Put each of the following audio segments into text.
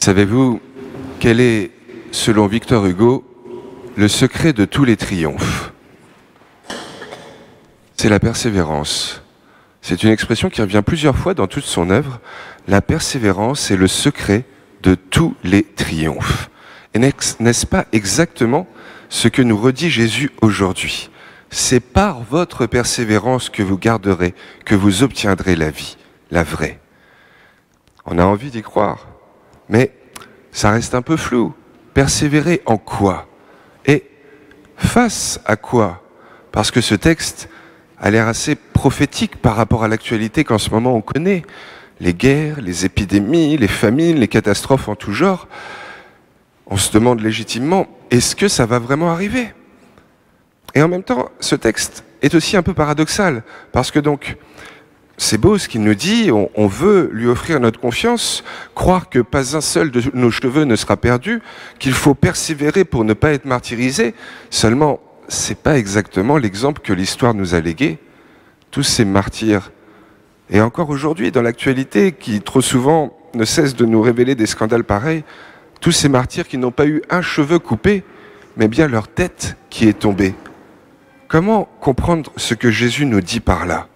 Savez-vous quel est, selon Victor Hugo, le secret de tous les triomphes? C'est la persévérance. C'est une expression qui revient plusieurs fois dans toute son œuvre. La persévérance est le secret de tous les triomphes. Et n'est-ce pas exactement ce que nous redit Jésus aujourd'hui? C'est par votre persévérance que vous garderez, que vous obtiendrez la vie, la vraie. On a envie d'y croire, mais ça reste un peu flou. Persévérer en quoi? Et face à quoi? Parce que ce texte a l'air assez prophétique par rapport à l'actualité qu'en ce moment on connaît. Les guerres, les épidémies, les famines, les catastrophes en tout genre. On se demande légitimement, est-ce que ça va vraiment arriver? Et en même temps, ce texte est aussi un peu paradoxal, parce que donc, c'est beau ce qu'il nous dit, on veut lui offrir notre confiance, croire que pas un seul de nos cheveux ne sera perdu, qu'il faut persévérer pour ne pas être martyrisé. Seulement, c'est pas exactement l'exemple que l'histoire nous a légué. Tous ces martyrs, et encore aujourd'hui, dans l'actualité, qui trop souvent ne cesse de nous révéler des scandales pareils, tous ces martyrs qui n'ont pas eu un cheveu coupé, mais bien leur tête qui est tombée. Comment comprendre ce que Jésus nous dit par là?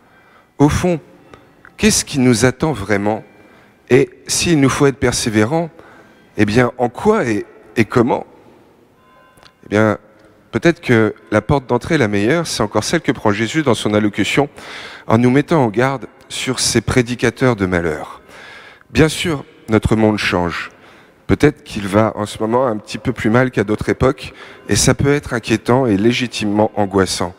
Au fond, qu'est-ce qui nous attend vraiment? Et s'il nous faut être persévérants, eh bien, en quoi et comment? Eh bien, peut-être que la porte d'entrée la meilleure, c'est encore celle que prend Jésus dans son allocution, en nous mettant en garde sur ces prédicateurs de malheur. Bien sûr, notre monde change. Peut-être qu'il va en ce moment un petit peu plus mal qu'à d'autres époques, et ça peut être inquiétant et légitimement angoissant.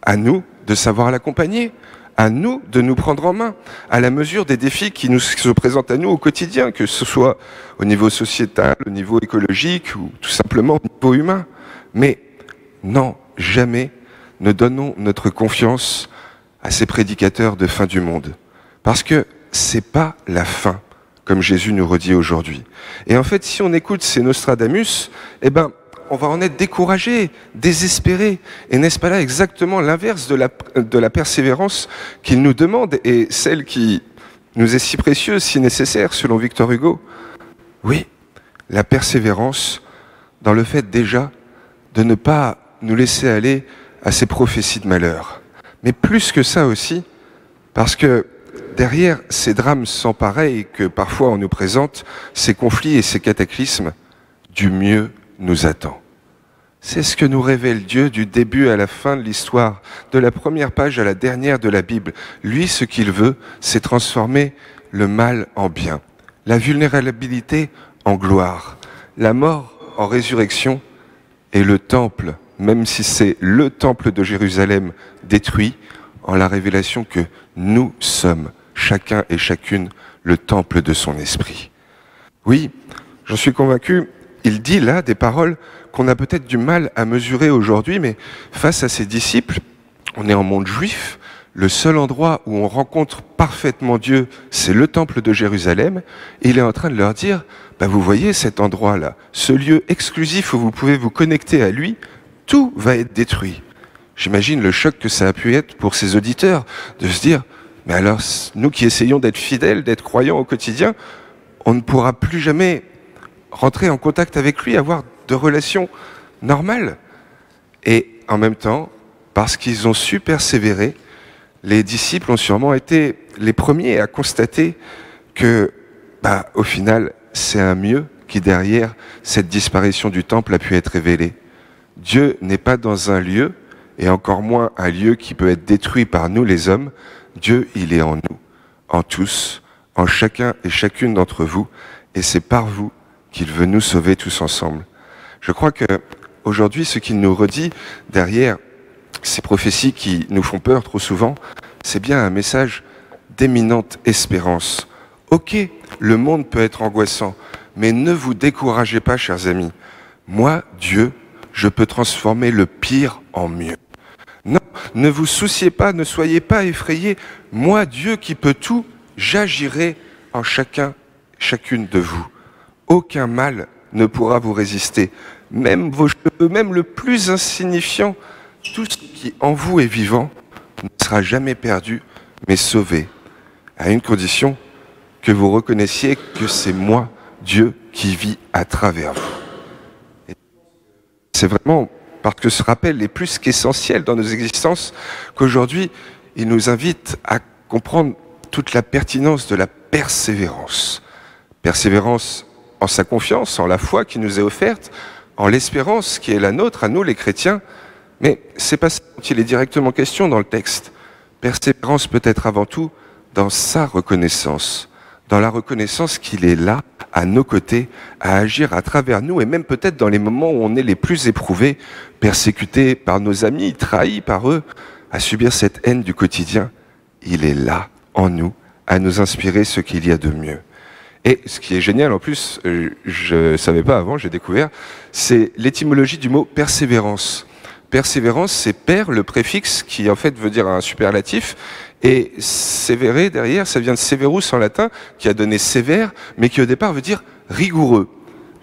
À nous de savoir l'accompagner, à nous de nous prendre en main, à la mesure des défis qui nous se présentent à nous au quotidien, que ce soit au niveau sociétal, au niveau écologique ou tout simplement au niveau humain. Mais non, jamais ne donnons notre confiance à ces prédicateurs de fin du monde. Parce que c'est pas la fin, comme Jésus nous redit aujourd'hui. Et en fait, si on écoute ces Nostradamus, eh ben, on va en être découragé, désespéré. Et n'est-ce pas là exactement l'inverse de la persévérance qu'il nous demande et celle qui nous est si précieuse, si nécessaire, selon Victor Hugo? Oui, la persévérance dans le fait déjà de ne pas nous laisser aller à ces prophéties de malheur. Mais plus que ça aussi, parce que derrière ces drames sans pareil que parfois on nous présente, ces conflits et ces cataclysmes, du mieux nous attend. C'est ce que nous révèle Dieu du début à la fin de l'histoire, de la première page à la dernière de la Bible. Lui, ce qu'il veut, c'est transformer le mal en bien, la vulnérabilité en gloire, la mort en résurrection et le temple, même si c'est le temple de Jérusalem détruit, en la révélation que nous sommes, chacun et chacune, le temple de son esprit. Oui, j'en suis convaincu, il dit là des paroles qu'on a peut-être du mal à mesurer aujourd'hui, mais face à ses disciples, on est en monde juif, le seul endroit où on rencontre parfaitement Dieu, c'est le temple de Jérusalem, et il est en train de leur dire, vous voyez cet endroit-là, ce lieu exclusif où vous pouvez vous connecter à lui, tout va être détruit. J'imagine le choc que ça a pu être pour ses auditeurs, de se dire, mais alors, nous qui essayons d'être fidèles, d'être croyants au quotidien, on ne pourra plus jamais rentrer en contact avec lui, avoir de relations normales. Et en même temps, parce qu'ils ont su persévérer, les disciples ont sûrement été les premiers à constater que, au final, c'est un mieux qui, derrière cette disparition du temple, a pu être révélé. Dieu n'est pas dans un lieu, et encore moins un lieu qui peut être détruit par nous les hommes. Dieu, il est en nous, en tous, en chacun et chacune d'entre vous, et c'est par vous qu'il veut nous sauver tous ensemble. Je crois que aujourd'hui, ce qu'il nous redit derrière ces prophéties qui nous font peur trop souvent, c'est bien un message d'éminente espérance. Ok, le monde peut être angoissant, mais ne vous découragez pas, chers amis. Moi, Dieu, je peux transformer le pire en mieux. Non, ne vous souciez pas, ne soyez pas effrayés. Moi, Dieu qui peut tout, j'agirai en chacun, chacune de vous. Aucun mal ne pourra vous résister. Même vos cheveux, même le plus insignifiant, tout ce qui en vous est vivant ne sera jamais perdu, mais sauvé. À une condition, que vous reconnaissiez que c'est moi, Dieu qui vit à travers vous. Et c'est vraiment parce que ce rappel est plus qu'essentiel dans nos existences qu'aujourd'hui, il nous invite à comprendre toute la pertinence de la persévérance. Persévérance en sa confiance, en la foi qui nous est offerte, en l'espérance qui est la nôtre, à nous les chrétiens. Mais c'est pas ça dont il est directement question dans le texte. Persévérance peut être avant tout dans sa reconnaissance, dans la reconnaissance qu'il est là, à nos côtés, à agir à travers nous, et même peut-être dans les moments où on est les plus éprouvés, persécutés par nos amis, trahis par eux, à subir cette haine du quotidien. Il est là, en nous, à nous inspirer ce qu'il y a de mieux. Et ce qui est génial, en plus, je ne savais pas avant, j'ai découvert, c'est l'étymologie du mot persévérance. Persévérance, c'est per, le préfixe, qui en fait veut dire un superlatif, et sévéré, derrière, ça vient de severus en latin, qui a donné sévère, mais qui au départ veut dire rigoureux.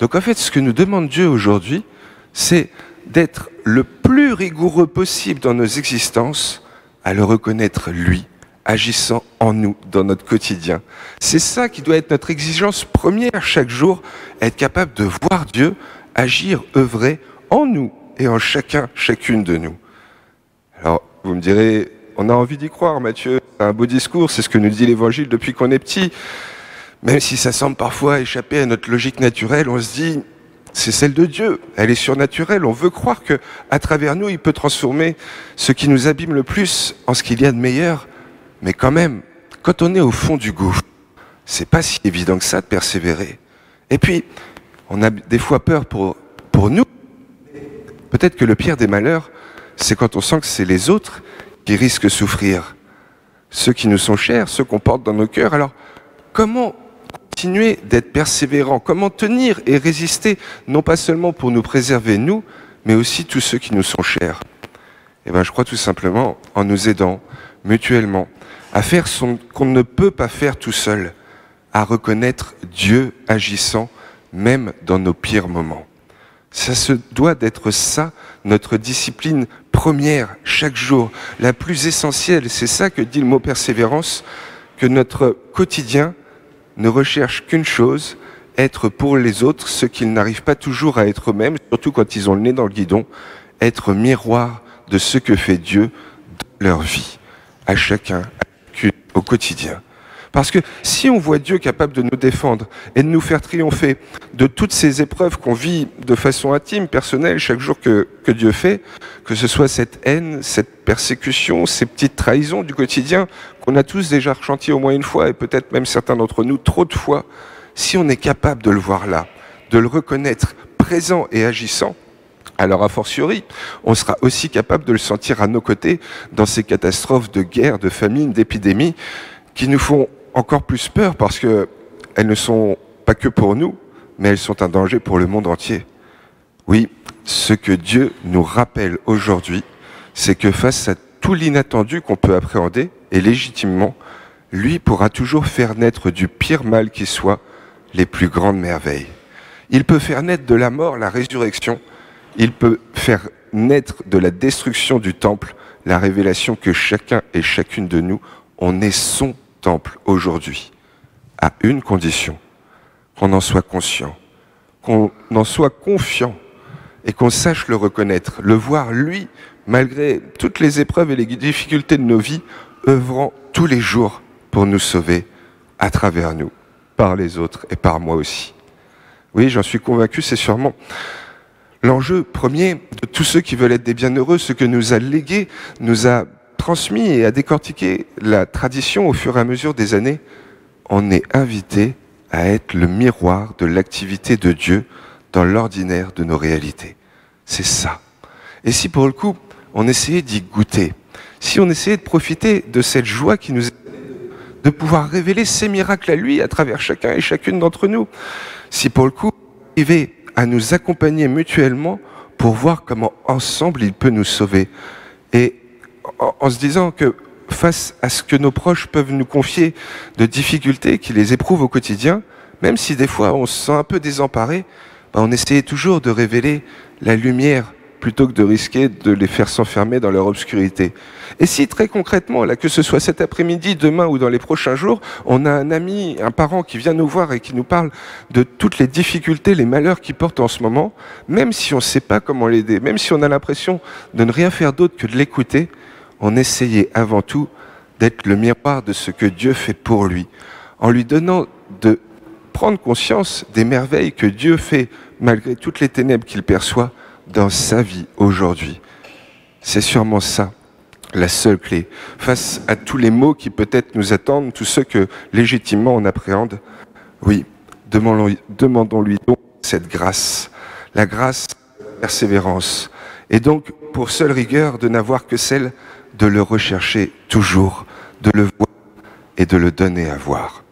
Donc en fait, ce que nous demande Dieu aujourd'hui, c'est d'être le plus rigoureux possible dans nos existences, à le reconnaître lui, agissant en nous, dans notre quotidien. C'est ça qui doit être notre exigence première chaque jour, être capable de voir Dieu agir, œuvrer en nous et en chacun, chacune de nous. Alors, vous me direz, on a envie d'y croire, Matthieu, c'est un beau discours, c'est ce que nous dit l'Évangile depuis qu'on est petit. Même si ça semble parfois échapper à notre logique naturelle, on se dit, c'est celle de Dieu, elle est surnaturelle, on veut croire que à travers nous, il peut transformer ce qui nous abîme le plus en ce qu'il y a de meilleur. Mais quand même, quand on est au fond du gouffre, c'est pas si évident que ça de persévérer. Et puis, on a des fois peur pour nous. Peut-être que le pire des malheurs, c'est quand on sent que c'est les autres qui risquent de souffrir. Ceux qui nous sont chers, ceux qu'on porte dans nos cœurs. Alors, comment continuer d'être persévérant? Comment tenir et résister, non pas seulement pour nous préserver nous, mais aussi tous ceux qui nous sont chers? Eh bien, je crois tout simplement en nous aidant mutuellement à faire ce qu'on ne peut pas faire tout seul, à reconnaître Dieu agissant même dans nos pires moments. Ça se doit d'être ça, notre discipline première, chaque jour, la plus essentielle. C'est ça que dit le mot persévérance, que notre quotidien ne recherche qu'une chose, être pour les autres ce qu'ils n'arrivent pas toujours à être eux-mêmes, surtout quand ils ont le nez dans le guidon, être miroir de ce que fait Dieu dans leur vie, à chacun, au quotidien. Parce que si on voit Dieu capable de nous défendre et de nous faire triompher de toutes ces épreuves qu'on vit de façon intime, personnelle, chaque jour que Dieu fait, que ce soit cette haine, cette persécution, ces petites trahisons du quotidien qu'on a tous déjà ressenties au moins une fois et peut-être même certains d'entre nous trop de fois, si on est capable de le voir là, de le reconnaître présent et agissant, alors a fortiori, on sera aussi capable de le sentir à nos côtés dans ces catastrophes de guerre, de famine, d'épidémie qui nous font encore plus peur parce qu'elles ne sont pas que pour nous, mais elles sont un danger pour le monde entier. Oui, ce que Dieu nous rappelle aujourd'hui, c'est que face à tout l'inattendu qu'on peut appréhender, et légitimement, lui pourra toujours faire naître du pire mal qui soit les plus grandes merveilles. Il peut faire naître de la mort la résurrection, il peut faire naître de la destruction du temple la révélation que chacun et chacune de nous, on est son temple aujourd'hui, à une condition, qu'on en soit conscient, qu'on en soit confiant et qu'on sache le reconnaître, le voir lui, malgré toutes les épreuves et les difficultés de nos vies, œuvrant tous les jours pour nous sauver à travers nous, par les autres et par moi aussi. Oui, j'en suis convaincu, c'est sûrement l'enjeu premier de tous ceux qui veulent être des bienheureux, ce que nous a légué, nous a transmis et a décortiqué la tradition au fur et à mesure des années. On est invité à être le miroir de l'activité de Dieu dans l'ordinaire de nos réalités. C'est ça. Et si pour le coup, on essayait d'y goûter, si on essayait de profiter de cette joie qui nous est de pouvoir révéler ses miracles à lui à travers chacun et chacune d'entre nous, si pour le coup, on arrivait à nous accompagner mutuellement pour voir comment ensemble il peut nous sauver. Et en se disant que face à ce que nos proches peuvent nous confier de difficultés qui les éprouvent au quotidien, même si des fois on se sent un peu désemparé, on essayait toujours de révéler la lumière plutôt que de risquer de les faire s'enfermer dans leur obscurité. Et si très concrètement, là, que ce soit cet après-midi, demain ou dans les prochains jours, on a un ami, un parent qui vient nous voir et qui nous parle de toutes les difficultés, les malheurs qu'il porte en ce moment, même si on ne sait pas comment l'aider, même si on a l'impression de ne rien faire d'autre que de l'écouter, on essayait avant tout d'être le miroir de ce que Dieu fait pour lui, en lui donnant de prendre conscience des merveilles que Dieu fait malgré toutes les ténèbres qu'il perçoit dans sa vie aujourd'hui. C'est sûrement ça, la seule clé. Face à tous les maux qui peut-être nous attendent, tous ceux que légitimement on appréhende, oui, demandons-lui donc cette grâce, la grâce de la persévérance, et donc pour seule rigueur de n'avoir que celle de le rechercher toujours, de le voir et de le donner à voir.